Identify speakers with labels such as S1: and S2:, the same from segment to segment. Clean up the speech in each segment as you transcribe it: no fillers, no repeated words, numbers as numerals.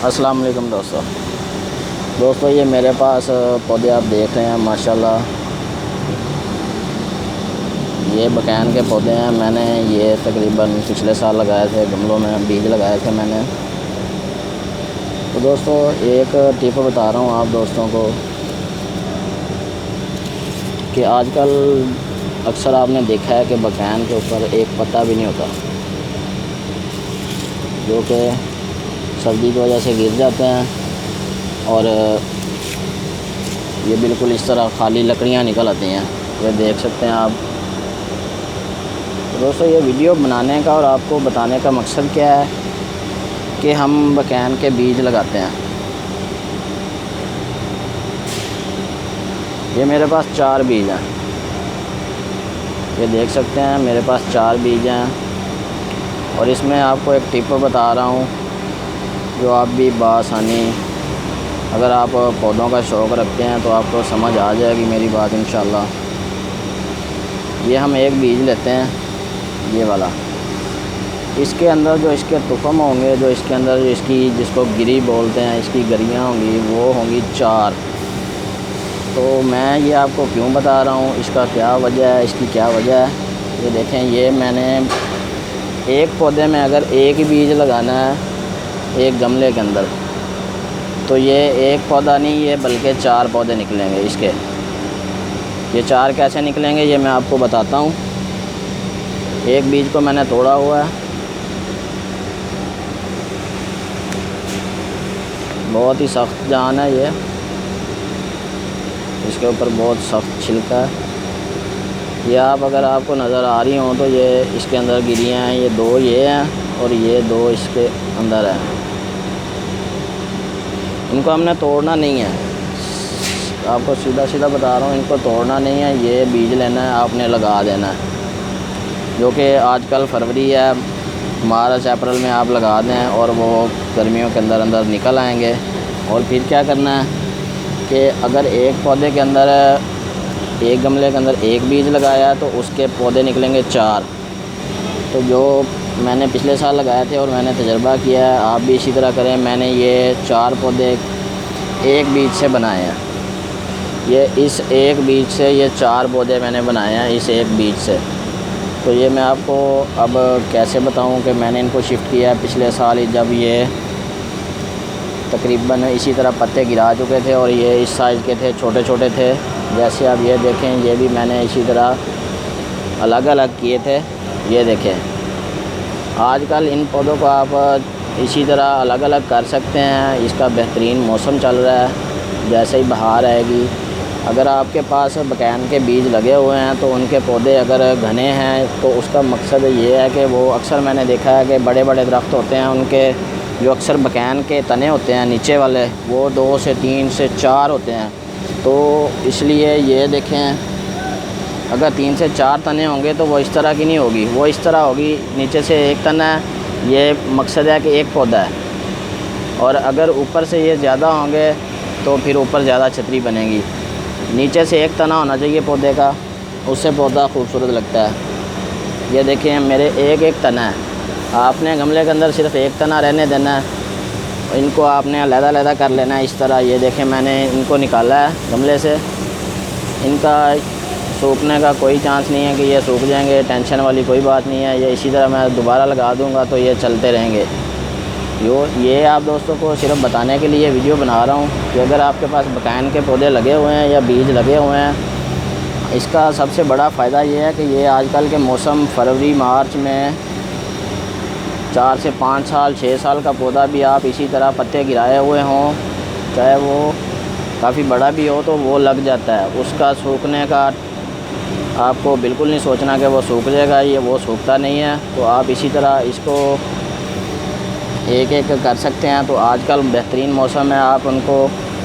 S1: अस्सलाम वालेकुम दोस्तों, ये मेरे पास पौधे आप देख रहे हैं माशाल्लाह। ये बकैन के पौधे हैं। मैंने ये तकरीबन पिछले साल लगाए थे, गमलों में बीज लगाए थे मैंने। तो दोस्तों एक टिप बता रहा हूँ आप दोस्तों को कि आजकल अक्सर आपने देखा है कि बकैन के ऊपर एक पत्ता भी नहीं होता, जो कि सर्दी की वजह से गिर जाते हैं और ये बिल्कुल इस तरह खाली लकड़ियाँ निकल आती हैं। ये देख सकते हैं आप। तो दोस्तों ये वीडियो बनाने का और आपको बताने का मकसद क्या है कि हम बकैन के बीज लगाते हैं। ये मेरे पास 4 बीज हैं, ये देख सकते हैं मेरे पास 4 बीज हैं। और इसमें आपको एक टिप बता रहा हूँ जो आप भी बआसानी, अगर आप पौधों का शौक़ रखते हैं तो आपको समझ आ जाएगी मेरी बात इंशाल्लाह। ये हम एक बीज लेते हैं, ये वाला। इसके अंदर जो इसके तुफ़म होंगे, जो इसके अंदर जो इसकी जिसको गिरी बोलते हैं, इसकी गरियाँ होंगी, वो होंगी 4। तो मैं ये आपको क्यों बता रहा हूँ, इसका क्या वजह है, इसकी क्या वजह है। ये देखें, ये मैंने एक पौधे में अगर एक ही बीज लगाना है एक गमले के अंदर, तो ये एक पौधा नहीं, ये बल्कि 4 पौधे निकलेंगे इसके। ये 4 कैसे निकलेंगे ये मैं आपको बताता हूँ। एक बीज को मैंने तोड़ा हुआ है, बहुत ही सख्त जान है ये, इसके ऊपर बहुत सख्त छिलका है। ये आप अगर आपको नज़र आ रही हो तो ये इसके अंदर गिरियाँ हैं, ये 2 ये हैं और ये 2 इसके अंदर हैं। इनको हमने तोड़ना नहीं है, आपको सीधा सीधा बता रहा हूँ, इनको तोड़ना नहीं है। ये बीज लेना है, आपने लगा देना है। जो कि आजकल फरवरी है, मार्च अप्रैल में आप लगा दें और वो गर्मियों के अंदर अंदर निकल आएंगे। और फिर क्या करना है कि अगर एक पौधे के अंदर, एक गमले के अंदर एक बीज लगाया तो उसके पौधे निकलेंगे 4। तो जो मैंने पिछले साल लगाए थे और मैंने तजर्बा किया है, आप भी इसी तरह करें। मैंने ये 4 पौधे एक बीज से बनाए हैं। ये इस एक बीज से ये 4 पौधे मैंने बनाए हैं, इस एक बीज से। तो ये मैं आपको अब कैसे बताऊं कि मैंने इनको शिफ्ट किया है पिछले साल ही, जब ये तकरीबन इसी तरह पत्ते गिरा चुके थे और ये इस साइज़ के थे, छोटे छोटे थे। जैसे आप ये देखें, ये भी मैंने इसी तरह अलग अलग किए थे। ये देखें, आजकल इन पौधों को आप इसी तरह अलग अलग कर सकते हैं। इसका बेहतरीन मौसम चल रहा है, जैसे ही बहार आएगी। अगर आपके पास बकैन के बीज लगे हुए हैं तो उनके पौधे अगर घने हैं तो उसका मकसद ये है कि वो अक्सर मैंने देखा है कि बड़े बड़े दरख्त होते हैं, उनके जो अक्सर बकैन के तने होते हैं नीचे वाले, वो 2 से 3 से 4 होते हैं। तो इसलिए ये देखें, अगर 3 से 4 तने होंगे तो वो इस तरह की नहीं होगी, वो इस तरह होगी, नीचे से एक तना है। ये मकसद है कि एक पौधा है। और अगर ऊपर से ये ज़्यादा होंगे तो फिर ऊपर ज़्यादा छतरी बनेगी। नीचे से एक तना होना चाहिए पौधे का, उससे पौधा खूबसूरत लगता है। ये देखें, मेरे एक तना है। आपने गमले के अंदर सिर्फ एक तना रहने देना है, इनको आपने अलग-अलग कर लेना है इस तरह। ये देखें, मैंने इनको निकाला है गमले से। इनका सूखने का कोई चांस नहीं है कि ये सूख जाएंगे, टेंशन वाली कोई बात नहीं है। ये इसी तरह मैं दोबारा लगा दूंगा तो ये चलते रहेंगे। ये आप दोस्तों को सिर्फ बताने के लिए वीडियो बना रहा हूँ कि अगर आपके पास बकैन के पौधे लगे हुए हैं या बीज लगे हुए हैं, इसका सबसे बड़ा फ़ायदा ये है कि ये आजकल के मौसम फरवरी मार्च में 4 से 5 साल 6 साल का पौधा भी आप इसी तरह पत्ते गिराए हुए हों, चाहे वो काफ़ी बड़ा भी हो, तो वो लग जाता है। उसका सूखने का आपको बिल्कुल नहीं सोचना कि वो सूख जाएगा, ये वो सूखता नहीं है। तो आप इसी तरह इसको एक एक कर सकते हैं। तो आजकल बेहतरीन मौसम है, आप उनको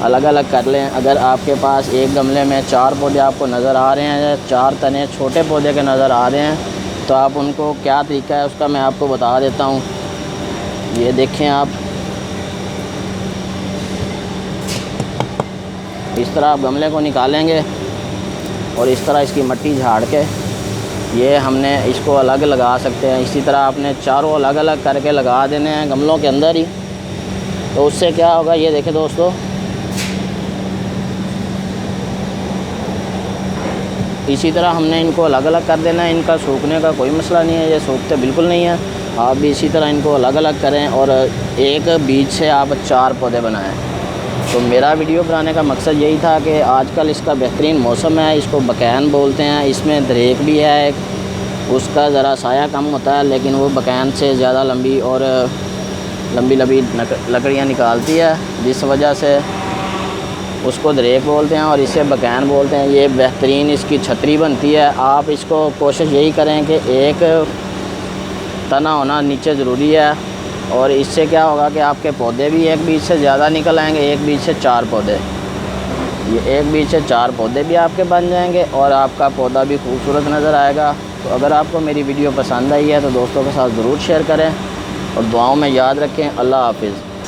S1: अलग अलग कर लें। अगर आपके पास एक गमले में 4 पौधे आपको नज़र आ रहे हैं, 4 तने छोटे पौधे के नज़र आ रहे हैं, तो आप उनको क्या तरीका है उसका मैं आपको बता देता हूँ। ये देखें, आप इस तरह आप गमले को निकालेंगे और इस तरह इसकी मिट्टी झाड़ के ये हमने इसको अलग लगा सकते हैं। इसी तरह आपने चारों अलग अलग करके लगा देने हैं गमलों के अंदर ही। तो उससे क्या होगा ये देखें दोस्तों, इसी तरह हमने इनको अलग अलग कर देना है। इनका सूखने का कोई मसला नहीं है, ये सूखते बिल्कुल नहीं है। आप भी इसी तरह इनको अलग अलग करें और एक बीज से आप 4 पौधे बनाएं। तो मेरा वीडियो बनाने का मकसद यही था कि आजकल इसका बेहतरीन मौसम है, इसको बकैन बोलते हैं। इसमें दरेक भी है एक, उसका ज़रा साया कम होता है, लेकिन वो बकैन से ज़्यादा लंबी और लंबी लकड़ियाँ निकालती है, जिस वजह से उसको दरेक बोलते हैं और इसे बकैन बोलते हैं। ये बेहतरीन इसकी छतरी बनती है। आप इसको कोशिश यही करें कि एक तना होना नीचे ज़रूरी है, और इससे क्या होगा कि आपके पौधे भी एक बीज से ज़्यादा निकल आएंगे। एक बीज से 4 पौधे, ये एक बीज से 4 पौधे भी आपके बन जाएंगे और आपका पौधा भी खूबसूरत नज़र आएगा। तो अगर आपको मेरी वीडियो पसंद आई है तो दोस्तों के साथ ज़रूर शेयर करें और दुआओं में याद रखें। अल्लाह हाफिज़।